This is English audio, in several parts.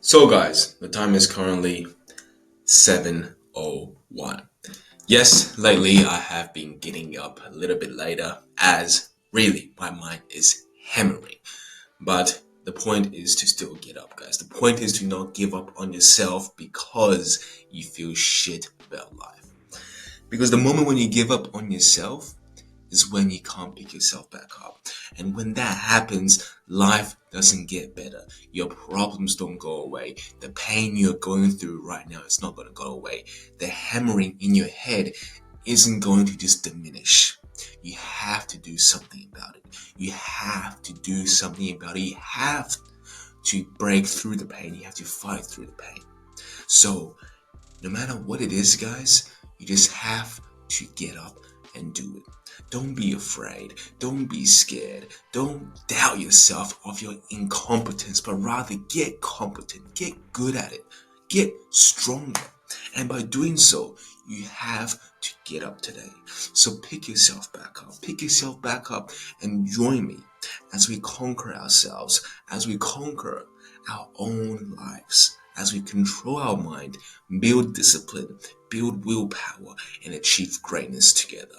So guys, the time is currently 7:01. Yes, lately I have been getting up a little bit later as really my mind is hammering. But the point is to still get up, guys. The point is to not give up on yourself because you feel shit about life. Because the moment when you give up on yourself, is when you can't pick yourself back up. And when that happens, life doesn't get better. Your problems don't go away. The pain you're going through right now is not going to go away. The hammering in your head isn't going to just diminish. You have to do something about it. You have to do something about it. You have to break through the pain. You have to fight through the pain. So, no matter what it is, guys, you just have to get up and do it. Don't be afraid. Don't be scared. Don't doubt yourself of your incompetence, but rather get competent. Get good at it. Get stronger. And by doing so, you have to get up today. So pick yourself back up. Pick yourself back up and join me as we conquer ourselves, as we conquer our own lives, as we control our mind, build discipline, build willpower, and achieve greatness together.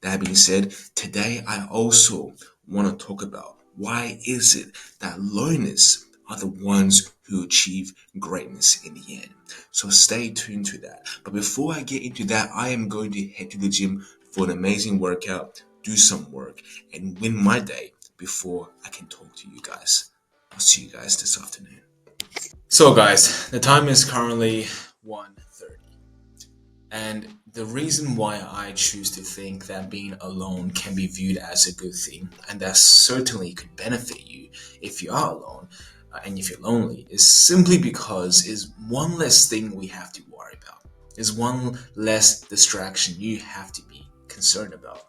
That being said, today I also want to talk about why is it that learners are the ones who achieve greatness in the end. So stay tuned to that. But before I get into that, I am going to head to the gym for an amazing workout, do some work, and win my day before I can talk to you guys. I'll see you guys this afternoon. So guys, the time is currently 1:30. And the reason why I choose to think that being alone can be viewed as a good thing, and that certainly could benefit you if you are alone and if you're lonely, is simply because is one less thing we have to worry about. Is one less distraction you have to be concerned about.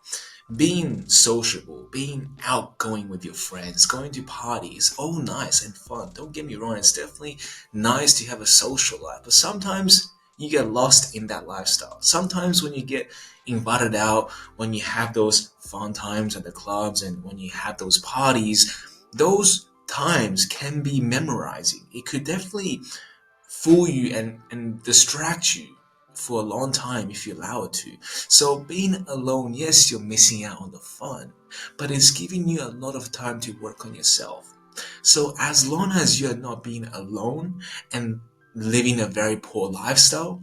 Being sociable, being outgoing with your friends, going to parties, all nice and fun. Don't get me wrong, it's definitely nice to have a social life, but sometimes you get lost in that lifestyle. Sometimes when you get invited out, when you have those fun times at the clubs and when you have those parties, those times can be memorizing. It could definitely fool you and distract you for a long time if you allow it to. So being alone, yes, you're missing out on the fun, but it's giving you a lot of time to work on yourself. So as long as you're not being alone and living a very poor lifestyle,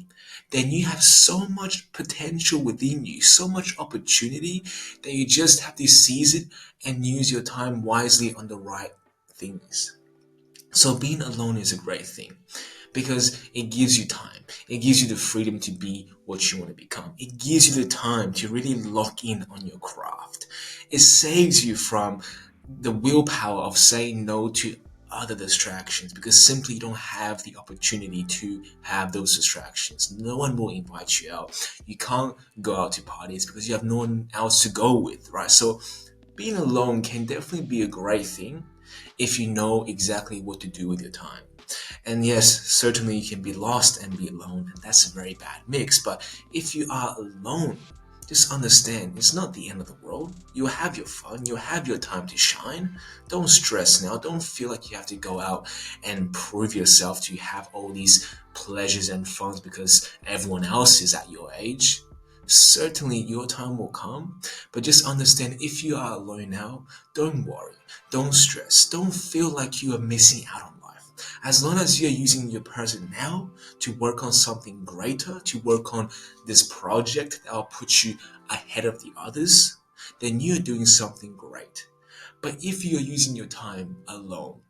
then you have so much potential within you, so much opportunity that you just have to seize it and use your time wisely on the right things. So being alone is a great thing because it gives you time. It gives you the freedom to be what you want to become. It gives you the time to really lock in on your craft. It saves you from the willpower of saying no to other distractions because simply you don't have the opportunity to have those distractions. No one will invite you out. You can't go out to parties because you have no one else to go with, right? So being alone can definitely be a great thing if you know exactly what to do with your time. And yes, certainly you can be lost and be alone, and that's a very bad mix. But if you are alone, just understand it's not the end of the world. You'll have your fun, you'll have your time to shine. Don't stress now. Don't feel like you have to go out and prove yourself to have all these pleasures and funs because everyone else is at your age. Certainly your time will come, but just understand if you are alone now, don't worry, don't stress, don't feel like you are missing out on life. As long as you're using your present now to work on something greater, to work on this project that will put you ahead of the others, then you're doing something great. But if you're using your time alone,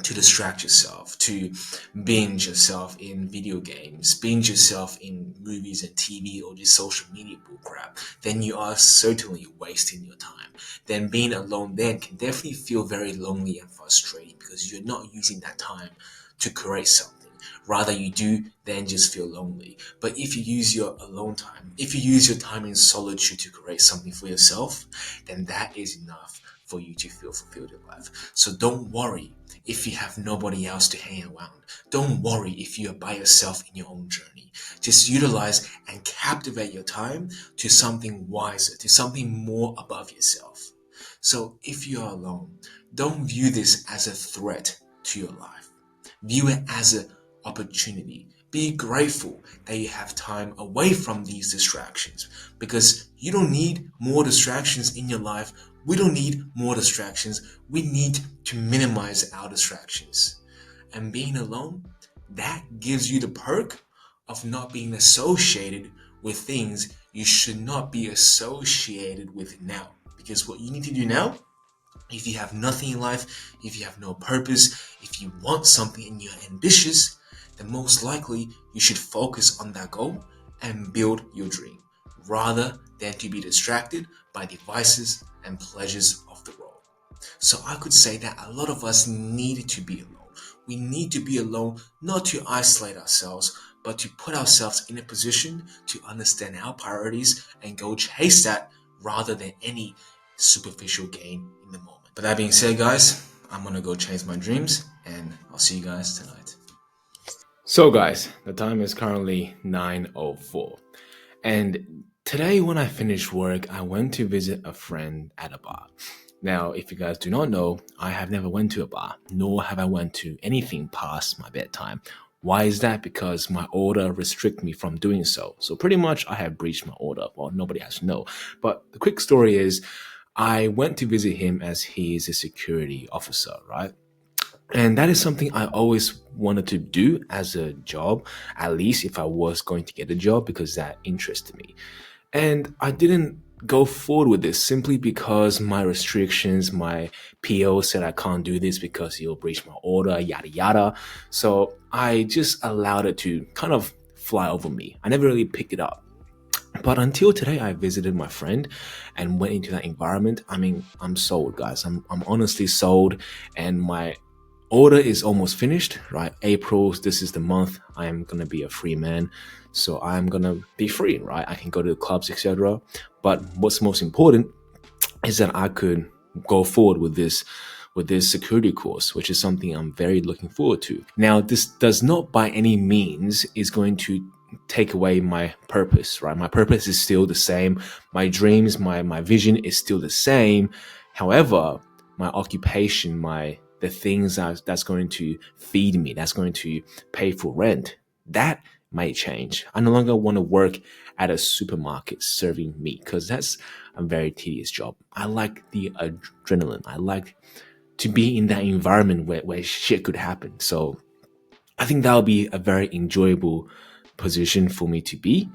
to distract yourself, to binge yourself in video games, binge yourself in movies and TV or just social media bullcrap, then you are certainly wasting your time. Then being alone then can definitely feel very lonely and frustrating because you're not using that time to create something. Rather, you do then just feel lonely. But if you use your alone time, if you use your time in solitude to create something for yourself, then that is enough for you to feel fulfilled in life. So don't worry if you have nobody else to hang around. Don't worry if you are by yourself in your own journey. Just utilize and captivate your time to something wiser, to something more above yourself. So if you are alone, don't view this as a threat to your life. View it as an opportunity. Be grateful that you have time away from these distractions, because you don't need more distractions in your life. We don't need more distractions. We need to minimize our distractions. And being alone, that gives you the perk of not being associated with things you should not be associated with now. Because what you need to do now, if you have nothing in life, if you have no purpose, if you want something and you're ambitious, then most likely you should focus on that goal and build your dream rather than to be distracted by devices and pleasures of the world. So I could say that a lot of us need to be alone. We need to be alone not to isolate ourselves, but to put ourselves in a position to understand our priorities and go chase that rather than any superficial gain in the moment. But that being said, guys, I'm gonna go chase my dreams and I'll see you guys tonight. So guys, the time is currently 9:04. And today when I finished work, I went to visit a friend at a bar. Now, if you guys do not know, I have never went to a bar, nor have I went to anything past my bedtime. Why is that? Because my order restrict me from doing so. So pretty much I have breached my order. Well, nobody has to know. But the quick story is I went to visit him as he is a security officer, right? And that is something I always wanted to do as a job, at least if I was going to get a job, because that interested me. And I didn't go forward with this simply because my restrictions, my PO said I can't do this because you'll breach my order, yada yada. So I just allowed it to kind of fly over me. I never really picked it up. But until today, I visited my friend and went into that environment. I mean, I'm sold, guys. I'm honestly sold, and my order is almost finished, right? April, this is the month I am gonna be a free man, so I'm gonna be free, right? I can go to the clubs, etc. But what's most important is that I could go forward with this security course, which is something I'm very looking forward to. Now, this does not by any means is going to take away my purpose, right? My purpose is still the same. My dreams, my vision is still the same. However, my occupation, the things that's going to feed me, that's going to pay for rent, that might change. I no longer want to work at a supermarket serving meat because that's a very tedious job. I like the adrenaline. I like to be in that environment where shit could happen. So I think that'll be a very enjoyable position for me to be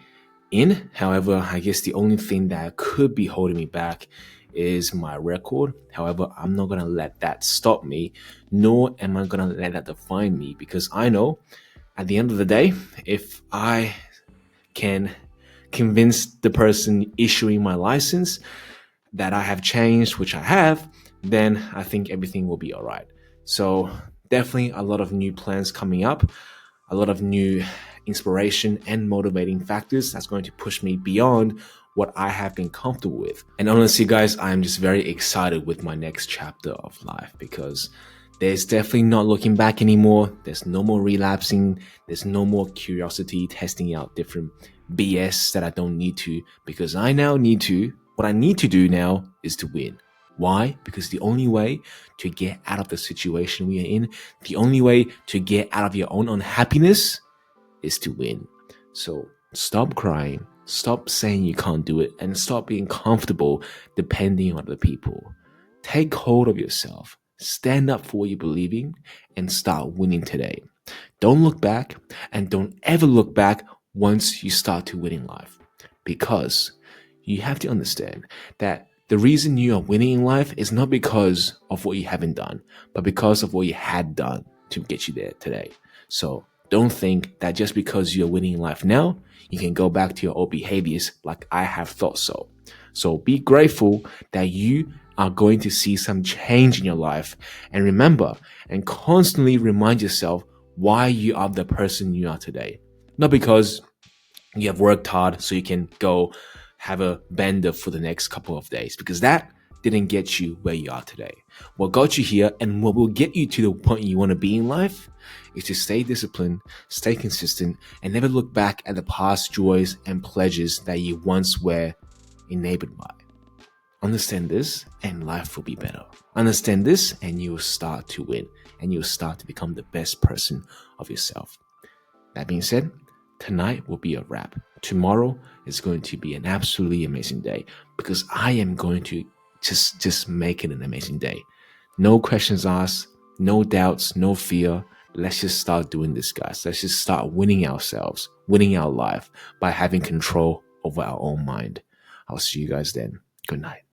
in. However, I guess the only thing that could be holding me back is my record. However, I'm not going to let that stop me, nor am I going to let that define me, because I know at the end of the day, if I can convince the person issuing my license that I have changed, which I have, then I think everything will be all right. So definitely a lot of new plans coming up, a lot of new inspiration and motivating factors that's going to push me beyond what I have been comfortable with. And honestly, guys, I'm just very excited with my next chapter of life, because there's definitely not looking back anymore. There's no more relapsing. There's no more curiosity testing out different BS that I don't need to, because I now need to, what I need to do now is to win. Why? Because the only way to get out of the situation we are in, the only way to get out of your own unhappiness is to win. So stop crying, stop saying you can't do it, and stop being comfortable depending on other people. Take hold of yourself, stand up for what you believe in, and start winning today. Don't look back, and don't ever look back once you start to win in life. Because you have to understand that the reason you are winning in life is not because of what you haven't done, but because of what you had done to get you there today. So don't think that just because you're winning in life now, you can go back to your old behaviors like I have thought so. So be grateful that you are going to see some change in your life. And remember and constantly remind yourself why you are the person you are today. Not because you have worked hard so you can go have a bender for the next couple of days, because that didn't get you where you are today. What got you here and what will get you to the point you want to be in life is to stay disciplined, stay consistent, and never look back at the past joys and pleasures that you once were enabled by. Understand this, and life will be better. Understand this, and you will start to win, and you will start to become the best person of yourself. That being said, tonight will be a wrap. Tomorrow is going to be an absolutely amazing day because I am going to just make it an amazing day. No questions asked, no doubts, no fear. Let's just start doing this, guys. Let's just start winning ourselves, winning our life by having control over our own mind. I'll see you guys then. Good night.